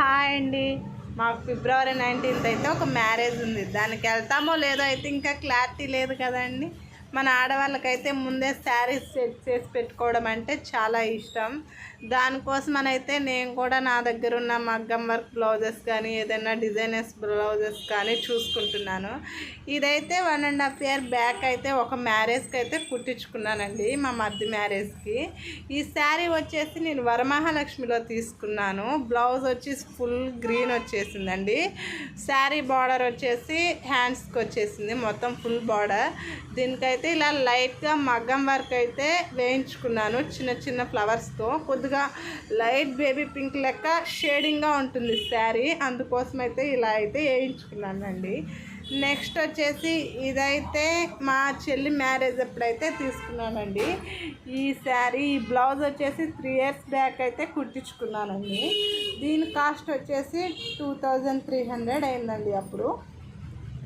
Hi అండి. మాకు ఫిబ్రవరి 19th అయితే ఒక మ్యారేజ్ ఉంది. దానికి వెళ్తామో లేదో అయితే ఇంకా క్లారిటీ లేదు కదండి. మన ఆడవాళ్ళకైతే ముందే శారీస్ సెట్ చేసి పెట్టుకోవడం అంటే చాలా ఇష్టం. దానికోసమనైతే నేను కూడా నా దగ్గర ఉన్న మగ్గం వర్క్ బ్లౌజెస్ కానీ ఏదైనా డిజైనర్స్ బ్లౌజెస్ కానీ చూసుకుంటున్నాను. ఇదైతే 1.5 year బ్యాక్ అయితే ఒక మ్యారేజ్కి అయితే కుట్టించుకున్నానండి, మా మధ్య మ్యారేజ్కి. ఈ శారీ వచ్చేసి నేను వరమహాలక్ష్మిలో తీసుకున్నాను. బ్లౌజ్ వచ్చి ఫుల్ గ్రీన్ వచ్చేసిందండి. శారీ బార్డర్ వచ్చేసి హ్యాండ్స్కి వచ్చేసింది, మొత్తం ఫుల్ బార్డర్. దీనికైతే ఇలా లైట్గా మగ్గం వర్క్ అయితే వేయించుకున్నాను, చిన్న చిన్న ఫ్లవర్స్తో. కొద్దిగా లైట్ బేబీ పింక్ లెక్క షేడింగ్గా ఉంటుంది శారీ, అందుకోసం అయితే ఇలా అయితే వేయించుకున్నానండి. నెక్స్ట్ వచ్చేసి ఇదైతే మా చెల్లి మ్యారేజ్ ఎప్పుడైతే తీసుకున్నానండి. ఈ శారీ ఈ బ్లౌజ్ వచ్చేసి 3 years బ్యాక్ అయితే కుట్టించుకున్నానండి. దీని కాస్ట్ వచ్చేసి 2300 అయిందండి. అప్పుడు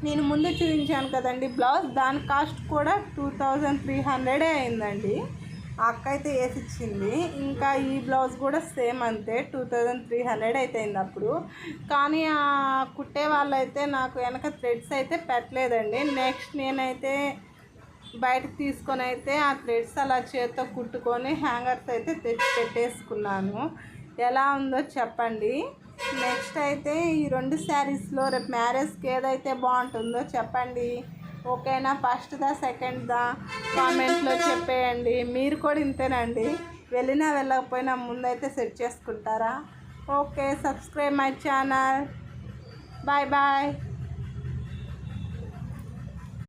నేను ముందు చూపించాను కదండి బ్లౌజ్, దాని కాస్ట్ కూడా 2300 అయిందండి. ఆ అక్క అయితే వేసి ఇచ్చింది. ఇంకా ఈ బ్లౌజ్ కూడా సేమ్ అంతే 2300 అయితే అయింది అప్పుడు. కానీ ఆ కుట్టే వాళ్ళు అయితే నాకు వెనక థ్రెడ్స్ అయితే పెట్టలేదండి. నెక్స్ట్ నేనైతే బయటకు తీసుకొని అయితే ఆ థ్రెడ్స్ అలా చేత్తో కుట్టుకొని హ్యాంగర్స్ అయితే తెచ్చి పెట్టేసుకున్నాను. ఎలా ఉందో చెప్పండి. నెక్స్ట్ అయితే ఈ 2 శారీస్లో రేపు మ్యారేజ్కి ఏదైతే బాగుంటుందో చెప్పండి. ఓకేనా? ఫస్ట్దా సెకండ్దా కామెంట్లో చెప్పేయండి. మీరు కూడా ఇంతేనండి, వెళ్ళినా వెళ్ళకపోయినా ముందైతే సెట్ చేసుకుంటారా? Okay, subscribe my channel. Bye bye.